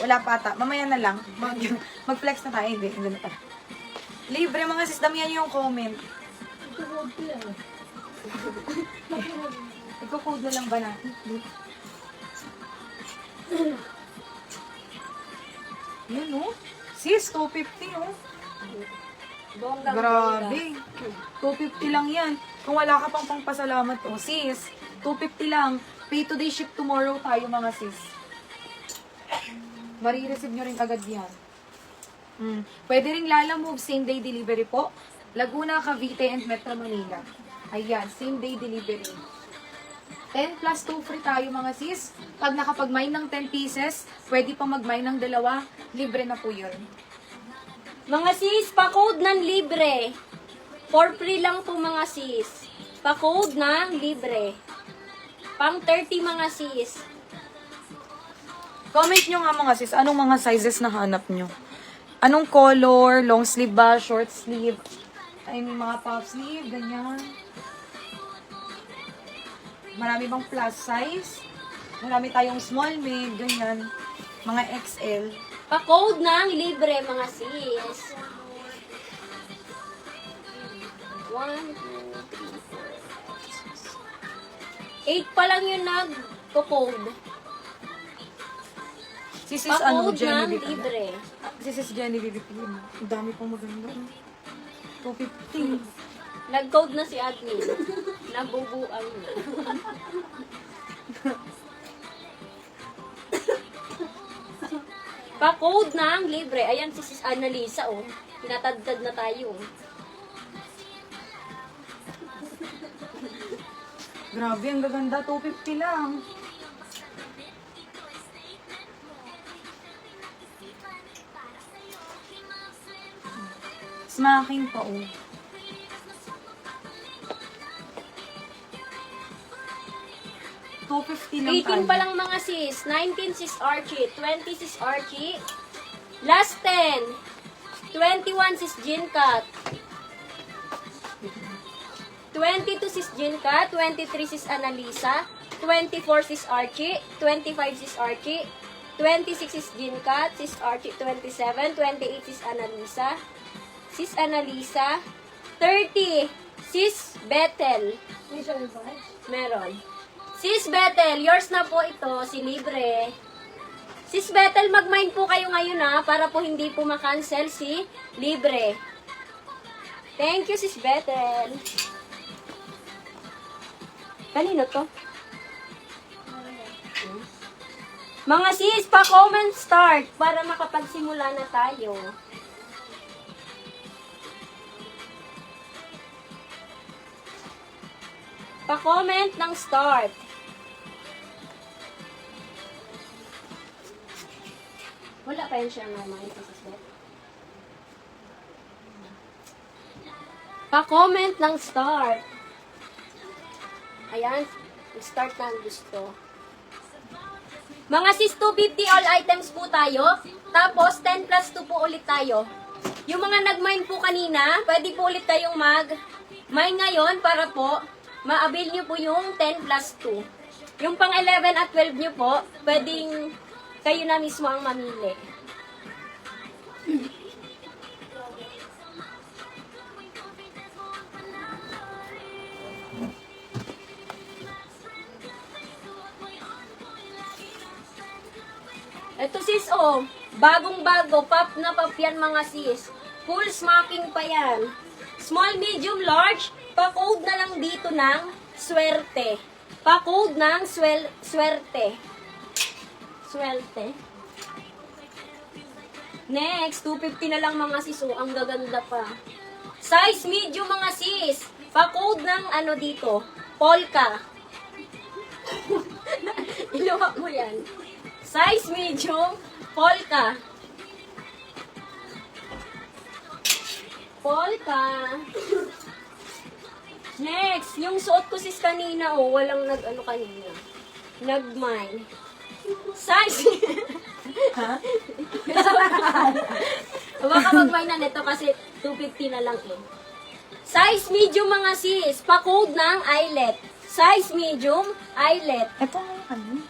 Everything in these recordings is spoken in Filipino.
Wala pa ata. Mamaya na lang. Mag-flex na tayo. Hindi. Ganun pa. Libre mga sis. Damihan niyo yung comment. Iko-code na lang ba natin? Yan o. Sis, 250 o. Grabe. 250 lang yan. Kung wala ka pang pangpasalamat o. Sis, 250 lang. Pay today, ship tomorrow tayo mga sis. Marireceive nyo rin agad yan. Pwede rin Lala Move, same day delivery po. Laguna, Cavite, and Metro Manila. Ayan, same day delivery. 10 plus 2 free tayo mga sis. Pag nakapag-mine ng 10 pieces, pwede pang mag-mine ng 2. Libre na po yun. Mga sis, pa-code ng libre. For free lang po mga sis. Pa-code ng libre. Pang 30 mga sis. Comment nyo nga mga sis, anong mga sizes na hanap nyo? Anong color? Long sleeve ba? Short sleeve? I mean, mga puff sleeve, ganyan. Marami bang plus size? Marami tayong small, mid, ganyan. Mga XL. Pa-code ng libre mga sis. 1, 2, 3, 4, 8 pa lang yung nag-code. Si sis, ano, Pa-code ng Genevieve. libre. Si sis Genevieve. Ang dami pang maganda. 250. Nag-code na si admin. Nabubuang na. Pa-code ng libre. Ayan si Sis Annalisa, oh. Tinatadtad na tayo. Grabe, ang gaganda. 250 lang. Smacking pa, oh. $250 lang 18 pa lang mga sis. 19 sis Archie. 20 sis Archie. Last 10. 21 sis Jinkat. 22 sis Jinkat. 23 sis Annalisa. 24 sis Archie. 25 sis Archie. 26 sis Jinkat. Sis Archie 27. 28 sis Annalisa. Sis Annalisa. 30 sis Bethel. Meron. Sis Bethel, yours na po ito, si Libre. Sis Bethel, mag-mine po kayo ngayon ha, para po hindi po makancel si Libre. Thank you, Sis Bethel. Kanino to? Mga sis, pa-comment start para makapagsimula na tayo. Pa-comment ng start. Wala pa yun siya mga sis. Pa-comment ng start. Ayan, start na ang gusto. Mga sis, 250 all items po tayo. Tapos, 10 plus 2 po ulit tayo. Yung mga nag-mine po kanina, pwede po ulit tayong mag-mine ngayon para po ma-avail nyo po yung 10 plus 2. Yung pang 11 at 12 nyo po, pwedeng kayo na mismo ang mamili. Ito sis, oh. Bagong-bago. Pop na pop yan mga sis. Full smocking pa yan. Small, medium, large. Pa-code na lang dito ng swerte. Pa-code ng swerte. Swerte. Next, 250 na lang mga sis. Oh, ang gaganda pa. Size medium mga sis. Pa-code ng ano dito. Polka. Iluwak mo yan. Size medium, polka. Polka. Next, yung suot ko sis kanina, oh, walang nag-ano kanina. Nag-mine. Size. Ha? Baka mag-mine na nito kasi 250 na lang eh. Size medium mga sis. Pa-code ng eyelet. Size medium, eyelet. Ito nga ano?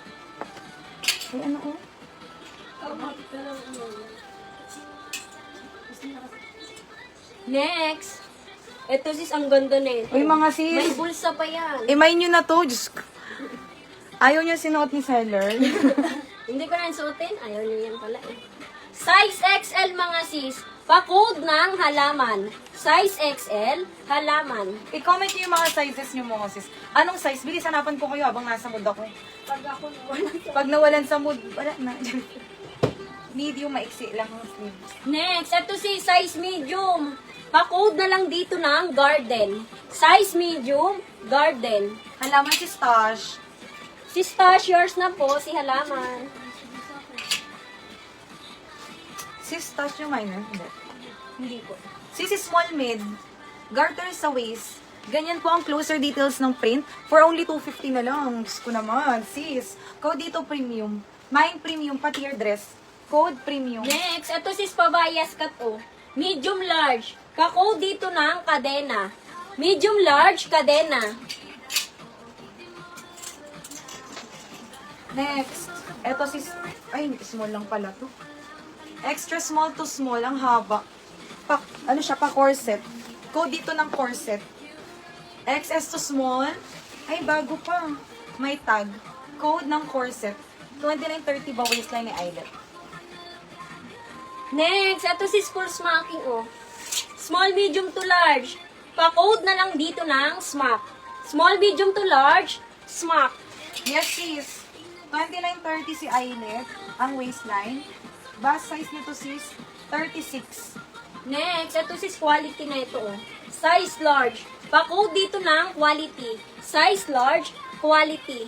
Ay, ano oh? Next. Ito sis, ang ganda na ito. Uy, mga May sis. bulsa pa yan. Imay nyo na to. Diyos ko. Ayaw nyo sinuot ni seller. Hindi ko na suotin. Ayaw niyo yan pala eh. Size XL mga sis. Pa-code ng halaman. Size XL, halaman. I-comment nyo yung mga sizes nyo mga sis. Anong size? Bilis, hanapan ko kayo habang nasa mood ako. Pag ako wala. Pag nawalan sa mood, wala na. Medium, maiksi lang ang sleeves. Next, ito si size medium. Pa-code na lang dito ng garden. Size medium, garden. Halaman si Stash. Si Stash, yours na po, si halaman. Si Stash yung minor? Hindi. Hindi po. Si small mid, garter sa waist. Ganyan po ang closer details ng print. For only 250 na lang. Diyos ko naman, sis. Code dito premium. Mine premium, pati your dress. Code premium. Next, ito si pabayas cut o. Medium large. Ka-code dito ng kadena. Medium large, kadena. Next, eto si... Ay, small lang pala to. Extra small to small, ang haba. Ano siya, pa corset. Code dito ng corset. XS to small. Ay, bago pa. May tag. Code ng corset. 2930 ba waistline ni Eyelet? Next, ito si school smacking o. Small, medium to large. Pa-code na lang dito ng smack. Small, medium to large, smack. Yes, sis. 2930 si Eyelet. Ang waistline. Bust size nito, sis. 36. Next, ito si quality na ito. Oh. Size large. Pa-code dito ng quality. Size large, quality.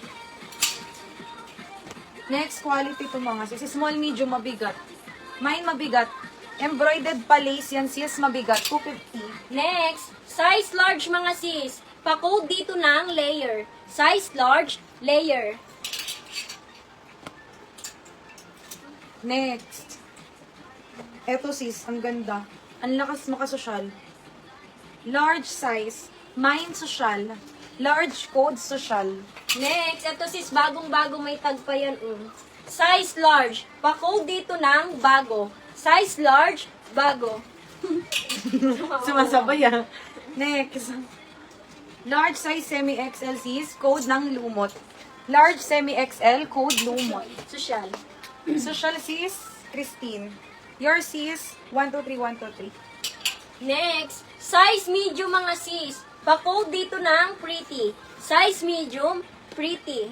Next, quality to mga sis. Small, medium, mabigat. Mine mabigat. Embroidered pa lace yan, sis. Mabigat. 250. Next, size large mga sis. Pa-code dito ng layer. Size large, layer. Next. Eto sis, ang ganda. Ang lakas makasosyal. Large size. Mine social. Large code social. Next, ito sis, bagong-bago may tag pa yan. Size large. Pa-code dito ng bago. Size large, bago. Sumasabay ah. Next. Large size semi-XL sis. Code ng lumot. Large semi-XL. Code lumot. Social. Social sis, Christine. Your sis, 123123. Next, size medium mga sis. Pa-code dito ng pretty. Size medium, pretty.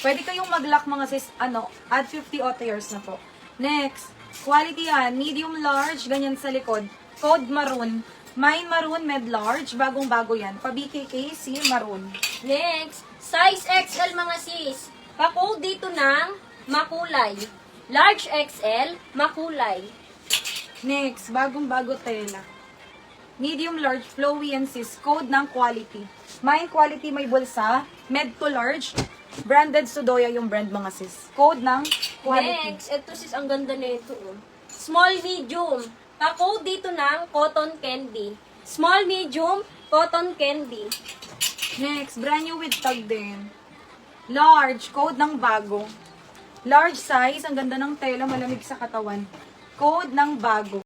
Pwede kayong mag-lock mga sis, add 50 auto years na po. Next, quality yan, medium large, ganyan sa likod. Code maroon. Mine maroon, med large, bagong-bago yan. Pa-BKK, si maroon. Next, size XL mga sis. Pa-code dito ng makulay. Large XL, makulay. Next, bagong-bago tela. Medium large, flowy and sis, code ng quality. Mine quality may bulsa, med to large, branded Sudoya yung brand mga sis. Code ng quality. Next, ito sis, ang ganda na ito. Small, medium. Pa-code dito ng cotton candy. Small, medium, cotton candy. Next, brand new with tag din. Large, code ng bago. Large size, ang ganda ng tela, malamig sa katawan. Code ng bago.